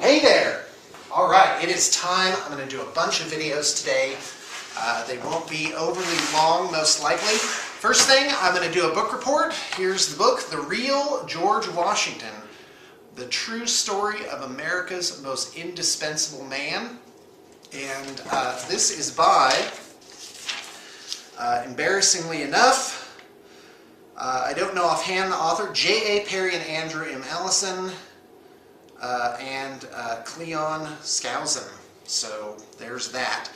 Hey there! Alright, it is time. I'm going to do a bunch of videos today. They won't be overly long, most likely. First thing, I'm going to do a book report. Here's the book, The Real George Washington, The True Story of America's Most Indispensable Man. And this is by, embarrassingly enough, I don't know offhand the author, J.A. Perry and Andrew M. Ellison, and Cleon Skousen. So there's that.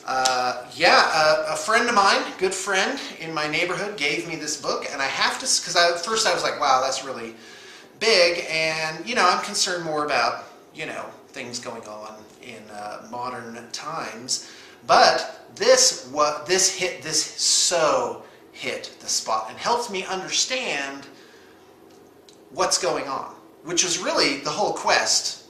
A friend of mine, good friend in my neighborhood, gave me this book, and I have to, because at first I was like, wow, that's really big, and I'm concerned more about things going on in modern times. But this so hit the spot and helped me understand what's going on, which is really the whole quest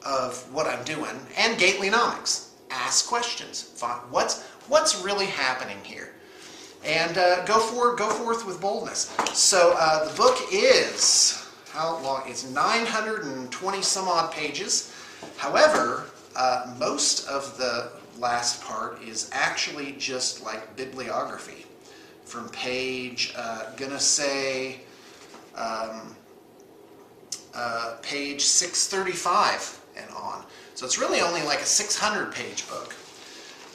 of what I'm doing, and Gatelynomics. Ask questions. What's really happening here? And go forth with boldness. So the book is, how long? It's 920 some odd pages. However, most of the last part is actually just like bibliography. From page, page 635 and on. So it's really only like a 600-page book.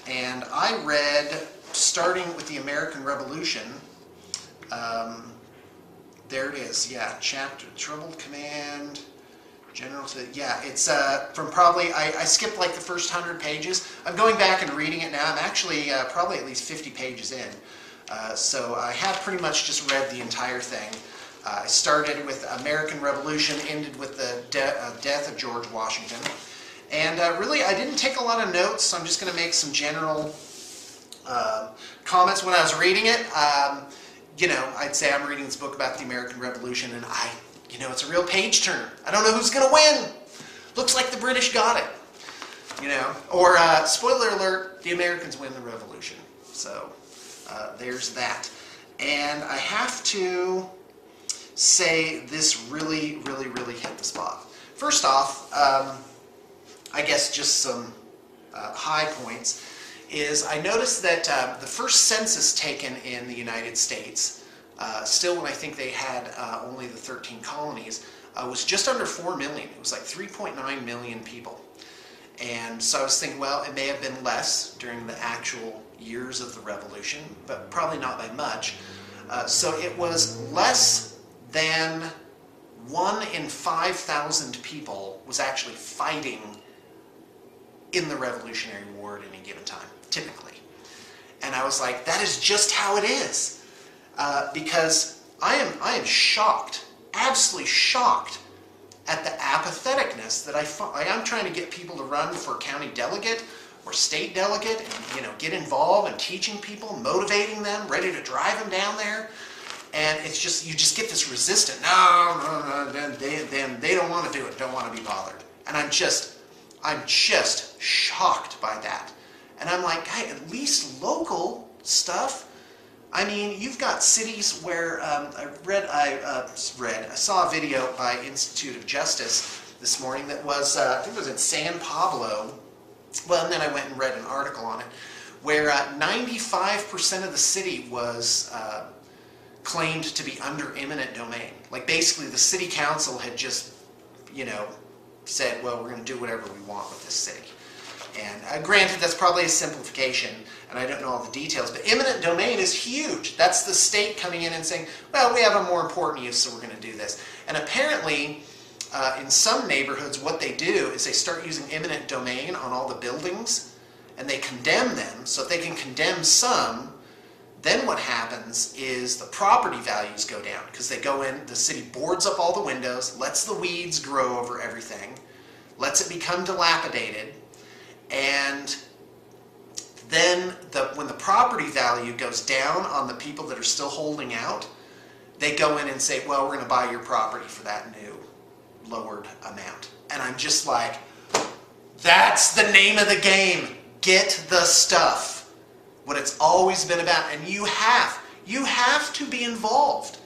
And I read, starting with the American Revolution, there it is, yeah, chapter, Troubled Command, General, it's from probably, I skipped like the first 100 pages. I'm going back and reading it now. I'm actually probably at least 50 pages in. So I have pretty much just read the entire thing. I started with American Revolution, ended with the death of George Washington. And really, I didn't take a lot of notes, so I'm just going to make some general comments when I was reading it. I'd say I'm reading this book about the American Revolution, and it's a real page turner. I don't know who's going to win. Looks like the British got it. Or, spoiler alert, the Americans win the revolution. So, there's that. And I have to say this really, really, really hit the spot. First off, I guess just some high points is I noticed that the first census taken in the United States, still when I think they had only the 13 colonies, was just under 4 million. It was like 3.9 million people. And so I was thinking, well, it may have been less during the actual years of the Revolution, but probably not by much. So it was less than 1 in 5,000 people was actually fighting in the Revolutionary War at any given time, typically. And I was like, that is just how it is. Because I am shocked, absolutely shocked at the apatheticness that I'm trying to get people to run for county delegate or state delegate and get involved in teaching people, motivating them, ready to drive them down there. And it's just, you just get this resistance. No, they don't want to do it, don't want to be bothered. And I'm just shocked by that. And I'm like, hey, at least local stuff. I mean, you've got cities where I saw a video by Institute of Justice this morning that was, I think it was in San Pablo. Well, and then I went and read an article on it, where 95% of the city was claimed to be under eminent domain. Like basically the city council had just, said, well, we're going to do whatever we want with this city. And granted, that's probably a simplification, and I don't know all the details, but eminent domain is huge. That's the state coming in and saying, well, we have a more important use, so we're going to do this. And apparently, in some neighborhoods, what they do is they start using eminent domain on all the buildings, and they condemn them. So if they can condemn some, then what happens is the property values go down, because they go in, the city boards up all the windows, lets the weeds grow over everything, lets it become dilapidated, and then when the property value goes down on the people that are still holding out, they go in and say, well, we're going to buy your property for that new lowered amount. And I'm just like, that's the name of the game. Get the stuff. What it's always been about. And you have to be involved.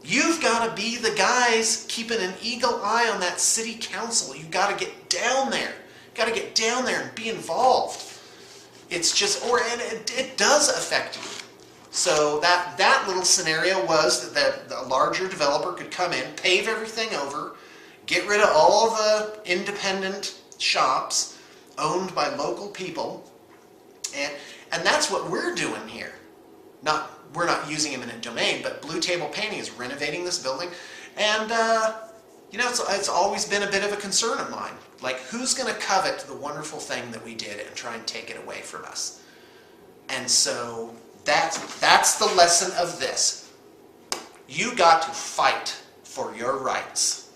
You've got to be the guys keeping an eagle eye on that city council. You've got to get down there. You've got to get down there and be involved. It's just, and it does affect you. So that little scenario was that a larger developer could come in, pave everything over, get rid of all the independent shops owned by local people, and that's what we're doing here. We're not using eminent domain, but Blue Table Painting is renovating this building, and it's always been a bit of a concern of mine. Like, who's going to covet the wonderful thing that we did and try and take it away from us? And so that's the lesson of this. You got to fight for your rights.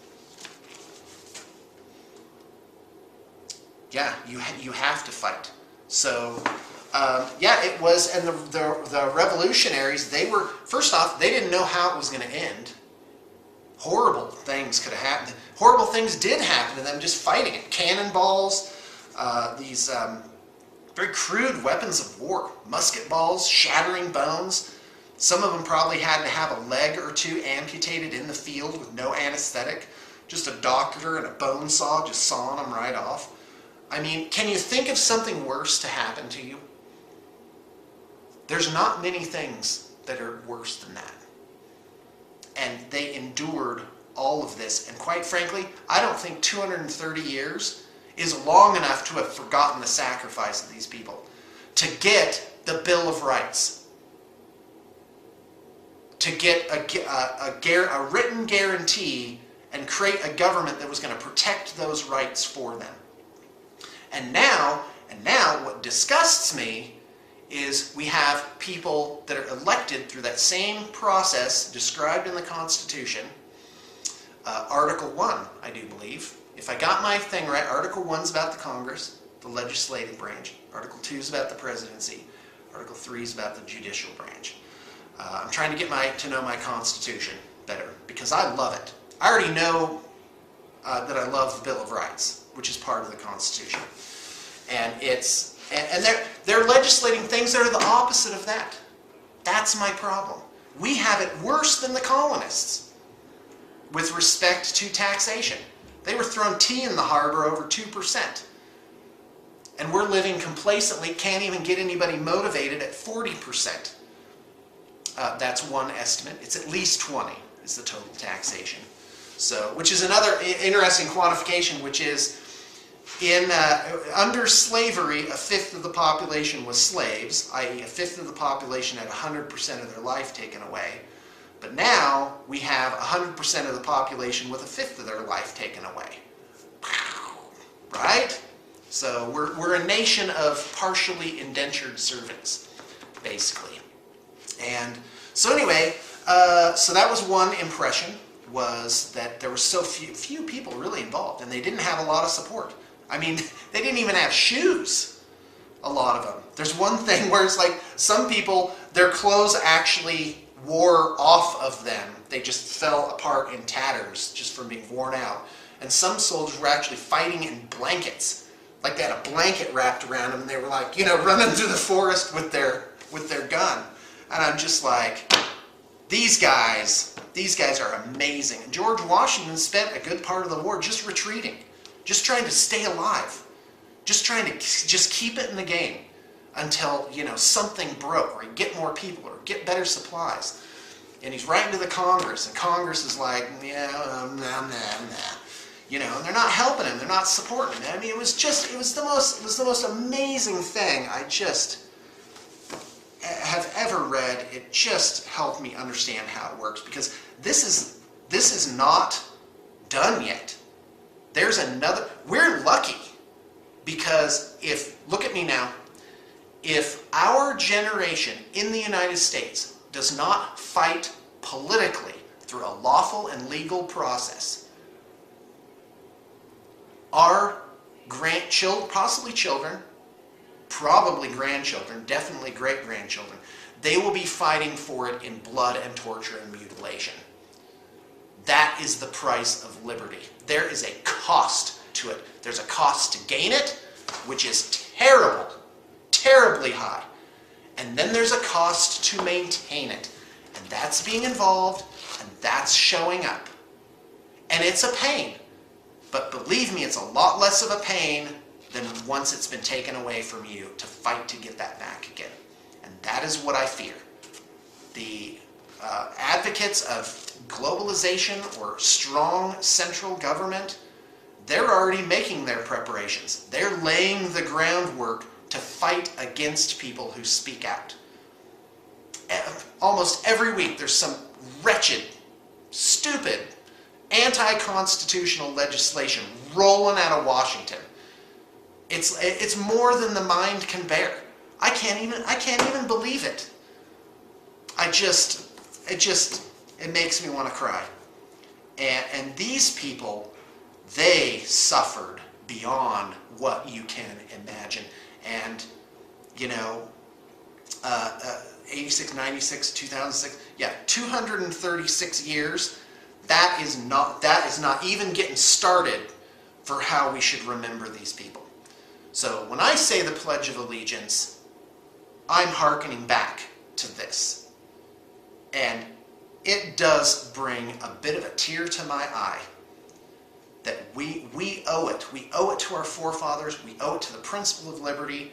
Yeah, you have to fight. So, it was, and the revolutionaries, first off, they didn't know how it was going to end. Horrible things could have happened. Horrible things did happen to them just fighting it. Cannonballs, these very crude weapons of war, musket balls, shattering bones. Some of them probably had to have a leg or two amputated in the field with no anesthetic. Just a doctor and a bone saw just sawing them right off. I mean, can you think of something worse to happen to you? There's not many things that are worse than that. And they endured all of this. And quite frankly, I don't think 230 years is long enough to have forgotten the sacrifice of these people. To get the Bill of Rights. To get a written guarantee and create a government that was going to protect those rights for them. And now what disgusts me is we have people that are elected through that same process described in the Constitution. Article 1, I do believe. If I got my thing right, Article 1 is about the Congress, the legislative branch. Article 2 is about the presidency. Article 3 is about the judicial branch. I'm trying to get to know my Constitution better because I love it. I already know that I love the Bill of Rights, which is part of the Constitution. And they're legislating things that are the opposite of that. That's my problem. We have it worse than the colonists with respect to taxation. They were throwing tea in the harbor over 2%. And we're living complacently, can't even get anybody motivated at 40%. That's one estimate. It's at least 20 is the total taxation. So, which is another interesting quantification, which is under slavery, a fifth of the population was slaves, i.e. a fifth of the population had 100% of their life taken away. But now we have 100% of the population with a fifth of their life taken away. Right? So we're a nation of partially indentured servants, basically. And so anyway, so that was one impression, was that there were so few people really involved, and they didn't have a lot of support. I mean, they didn't even have shoes, a lot of them. There's one thing where it's like some people, their clothes actually wore off of them. They just fell apart in tatters just from being worn out. And some soldiers were actually fighting in blankets. Like they had a blanket wrapped around them and they were like, running through the forest with their gun. And I'm just like, these guys are amazing. And George Washington spent a good part of the war just retreating. Just trying to stay alive. Just trying to just keep it in the game until, something broke, or he'd get more people, or get better supplies. And he's writing to the Congress, and Congress is like, nah. And they're not helping him, they're not supporting him. I mean, it was the most amazing thing I just have ever read. It just helped me understand how it works, because this is not done yet. There's another, we're lucky, because look at me now, if our generation in the United States does not fight politically through a lawful and legal process, our possibly children, probably grandchildren, definitely great-grandchildren, they will be fighting for it in blood and torture and mutilation. That is the price of liberty. There is a cost to it. There's a cost to gain it, which is terrible, terribly high. And then there's a cost to maintain it. And that's being involved, And that's showing up. And it's a pain. But believe me, it's a lot less of a pain than once it's been taken away from you to fight to get that back again. And that is what I fear. The advocates of globalization or strong central government, they're already making their preparations. They're laying the groundwork to fight against people who speak out. Almost every week there's some wretched, stupid, anti-constitutional legislation rolling out of Washington. It's more than the mind can bear. I can't even believe it. It makes me want to cry. And these people, they suffered beyond what you can imagine. And, 86, 96, 2006, 236 years, that is not even getting started for how we should remember these people. So when I say the Pledge of Allegiance, I'm hearkening back to this. And it does bring a bit of a tear to my eye that we owe it. We owe it to our forefathers. We owe it to the principle of liberty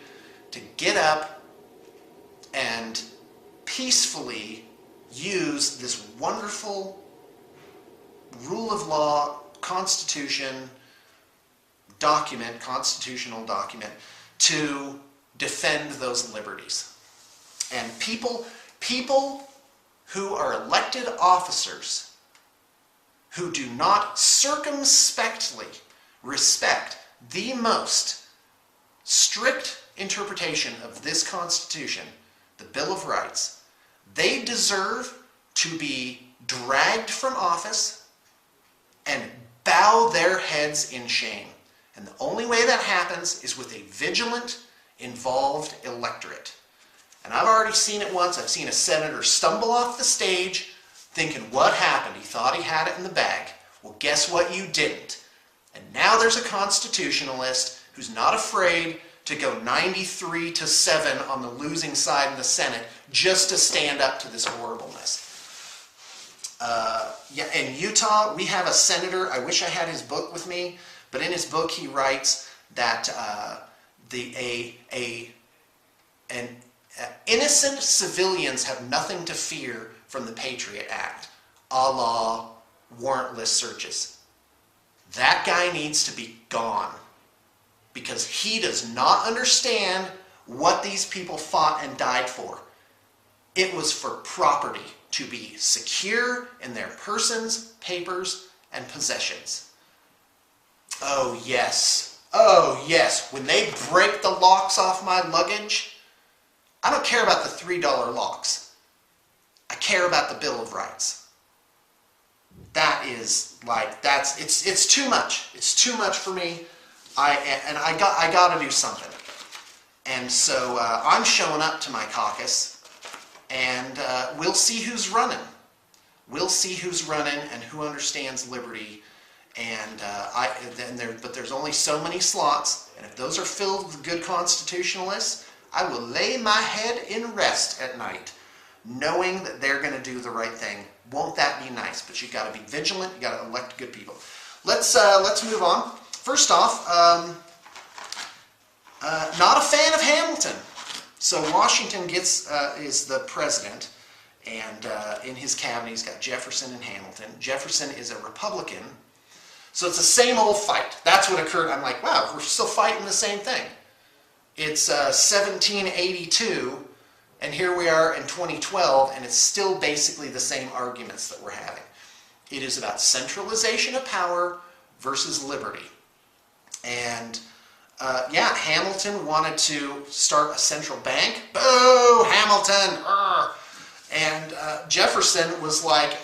to get up and peacefully use this wonderful rule of law, constitutional document to defend those liberties. And people who are elected officers who do not circumspectly respect the most strict interpretation of this Constitution, the Bill of Rights, they deserve to be dragged from office and bow their heads in shame. And the only way that happens is with a vigilant, involved electorate. And I've already seen it once. I've seen a senator stumble off the stage thinking, what happened? He thought he had it in the bag. Well, guess what? You didn't. And now there's a constitutionalist who's not afraid to go 93-7 on the losing side in the Senate just to stand up to this horribleness. In Utah, we have a senator. I wish I had his book with me, but in his book he writes that innocent civilians have nothing to fear from the Patriot Act, a la warrantless searches. That guy needs to be gone because he does not understand what these people fought and died for. It was for property, to be secure in their persons, papers, and possessions. Oh yes, when they break the locks off my luggage, I don't care about the $3 locks. I care about the Bill of Rights. It's too much. It's too much for me. I got to do something. And so I'm showing up to my caucus, and we'll see who's running. We'll see who's running and who understands liberty. But there's only so many slots, and if those are filled with good constitutionalists, I will lay my head in rest at night, knowing that they're going to do the right thing. Won't that be nice? But you've got to be vigilant. You've got to elect good people. Let's move on. First off, not a fan of Hamilton. So Washington is the president, and in his cabinet he's got Jefferson and Hamilton. Jefferson is a Republican, so it's the same old fight. That's what occurred. I'm like, wow, we're still fighting the same thing. It's 1782, and here we are in 2012, and it's still basically the same arguments that we're having. It is about centralization of power versus liberty. And Hamilton wanted to start a central bank. Boo, Hamilton! Urgh. And Jefferson was like,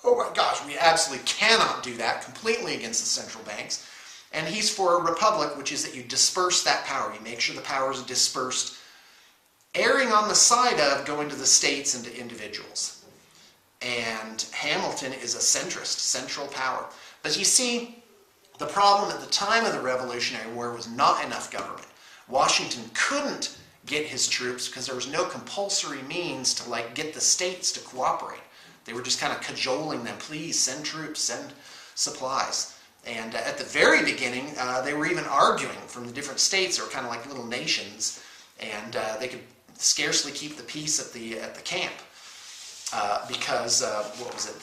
oh my gosh, we absolutely cannot do that, completely against the central banks. And he's for a republic, which is that you disperse that power. You make sure the power is dispersed, erring on the side of going to the states and to individuals. And Hamilton is a centrist, central power. But you see, the problem at the time of the Revolutionary War was not enough government. Washington couldn't get his troops because there was no compulsory means to get the states to cooperate. They were just kind of cajoling them, please send troops, send supplies. And at the very beginning, they were even arguing from the different states. They were kind of like little nations, and they could scarcely keep the peace at the camp because what was it?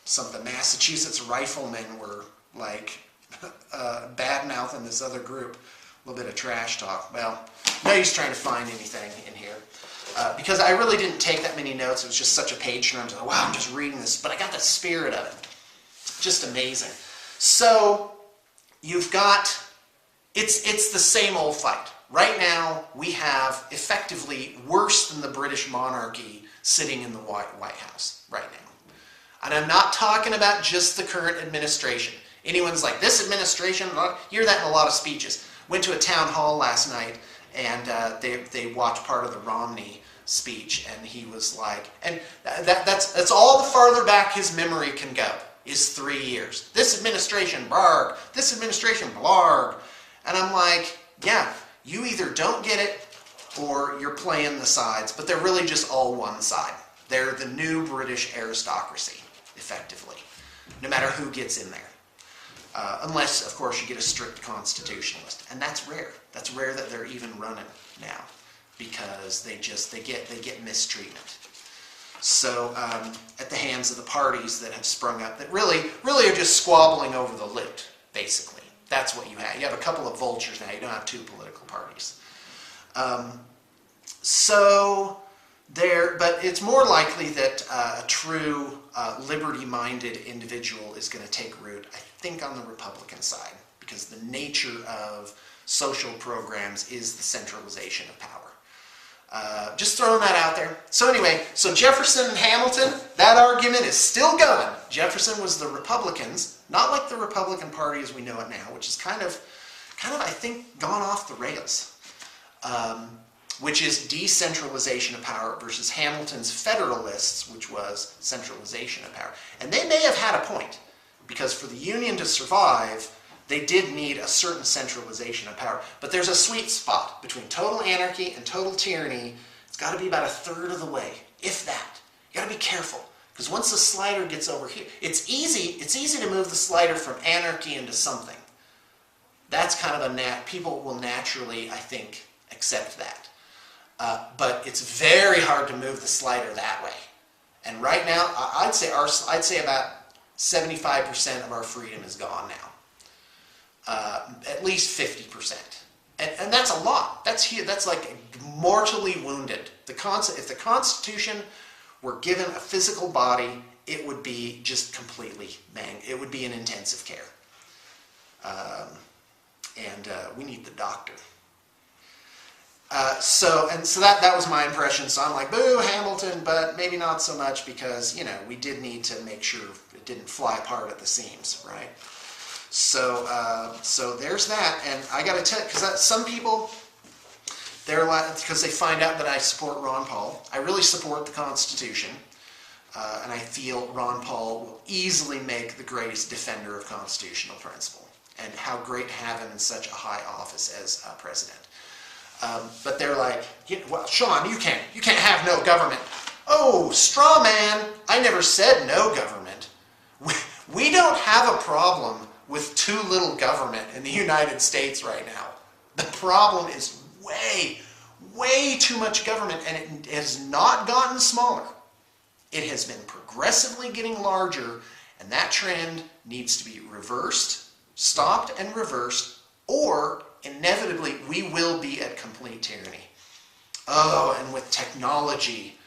Some of the Massachusetts riflemen were like bad-mouthing this other group. A little bit of trash talk. Well, no use trying to find anything in here. Because I really didn't take that many notes. It was just such a page turn. I was like, wow, I'm just reading this. But I got the spirit of it. Just amazing. So you've got, it's the same old fight. Right now, we have effectively worse than the British monarchy sitting in the White House right now. And I'm not talking about just the current administration. Anyone's like, this administration, you hear that in a lot of speeches. Went to a town hall last night, and they watched part of the Romney speech, and he was like, and that's all the farther back his memory can go, is 3 years. This administration, blarg. This administration, blarg. And I'm like, yeah, you either don't get it, or you're playing the sides, but they're really just all one side. They're the new British aristocracy, effectively, no matter who gets in there. Unless, of course, you get a strict constitutionalist, and that's rare. That's rare that they're even running now, because they get mistreatment. So at the hands of the parties that have sprung up, that really are just squabbling over the loot, basically. That's what you have. You have a couple of vultures now. You don't have two political parties. But it's more likely that a true liberty-minded individual is going to take root, I think, on the Republican side, because the nature of social programs is the centralization of power. Just throwing that out there. So anyway, so Jefferson and Hamilton, that argument is still going. Jefferson was the Republicans, not like the Republican Party as we know it now, which is kind of I think, gone off the rails. Which is decentralization of power versus Hamilton's Federalists, which was centralization of power. And they may have had a point, because for the Union to survive, they did need a certain centralization of power. But there's a sweet spot between total anarchy and total tyranny. It's got to be about a third of the way, if that. You got to be careful, because once the slider gets over here, it's easy to move the slider from anarchy into something. That's kind of people will naturally, I think, accept that. But it's very hard to move the slider that way. And right now, I'd say about 75% of our freedom is gone now. At least 50%. And that's a lot. That's like mortally wounded. If the Constitution were given a physical body, it would be just completely it would be in intensive care. We need the doctor. So that was my impression. So I'm like, boo, Hamilton, but maybe not so much, because, we did need to make sure it didn't fly apart at the seams, right? So there's that. And I got to tell you, because some people, they're like, because they find out that I support Ron Paul. I really support the Constitution. And I feel Ron Paul will easily make the greatest defender of constitutional principle. And how great to have him in such a high office as president. But they're like, well, Sean, you can't have no government. Oh, straw man, I never said no government. We don't have a problem with too little government in the United States right now. The problem is way too much government, and it has not gotten smaller. It has been progressively getting larger, and that trend needs to be reversed, stopped and reversed, or inevitably, we will be at complete tyranny. Oh, and with technology,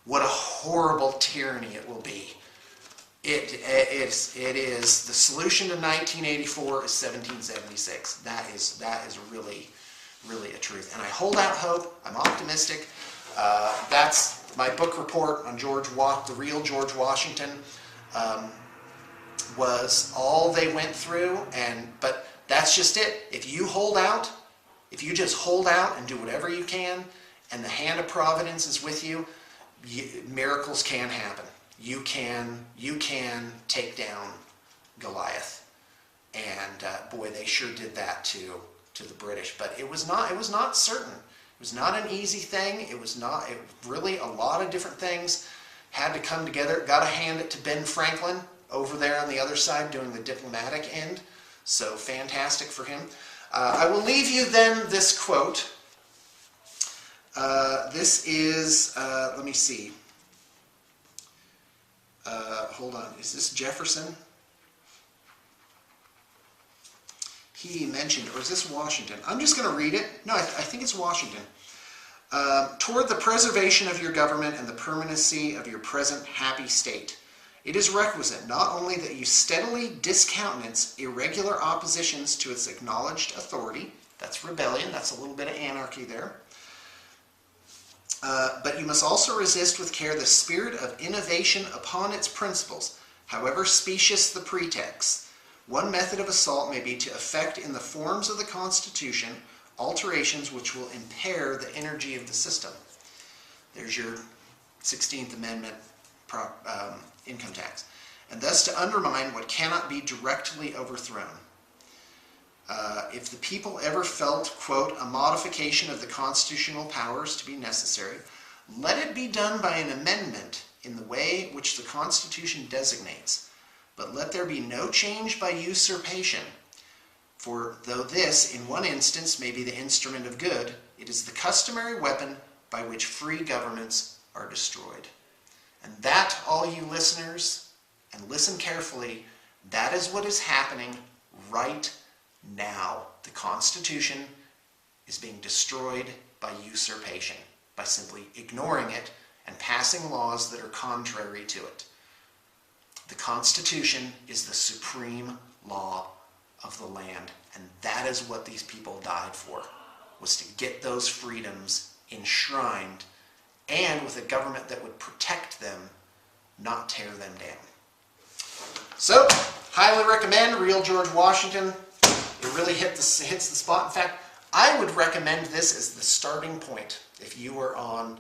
what a horrible tyranny it will be. It is the solution to 1984 is 1776. That is really a truth. And I hold out hope. I'm optimistic. That's my book report on the real George Washington. Was all they went through, but that's just it. If you just hold out and do whatever you can, and the hand of providence is with you, miracles can happen. You can take down Goliath, and boy, they sure did that to the British. But it was not certain. It was not an easy thing. It was really a lot of different things. had to come together. Got to hand it to Ben Franklin over there on the other side doing the diplomatic end. So fantastic for him. I will leave you then this quote. This is, let me see. Hold on, is this Jefferson? He mentioned, or is this Washington? I'm just going to read it. No, I think it's Washington. Toward the preservation of your government and the permanency of your present happy state, it is requisite not only that you steadily discountenance irregular oppositions to its acknowledged authority, that's rebellion, that's a little bit of anarchy there, but you must also resist with care the spirit of innovation upon its principles, however specious the pretext. One method of assault may be to effect in the forms of the Constitution alterations which will impair the energy of the system. There's your 16th Amendment income tax. And thus to undermine what cannot be directly overthrown. If the people ever felt, quote, a modification of the constitutional powers to be necessary, let it be done by an amendment in the way which the Constitution designates. But let there be no change by usurpation. For though this, in one instance, may be the instrument of good, it is the customary weapon by which free governments are destroyed. And that, all you listeners, and listen carefully, that is what is happening right now. The Constitution is being destroyed by usurpation, by simply ignoring it and passing laws that are contrary to it. The Constitution is the supreme law of the land, and that is what these people died for, was to get those freedoms enshrined, and with a government that would protect them, not tear them down. So, highly recommend Real George Washington. It really hits the spot. In fact, I would recommend this as the starting point if you were on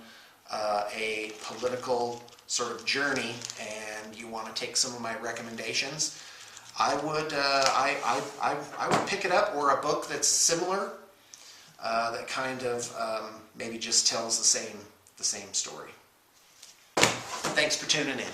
a political sort of journey and you want to take some of my recommendations. I would pick it up, or a book that's similar that kind of maybe just tells the same story. Thanks for tuning in.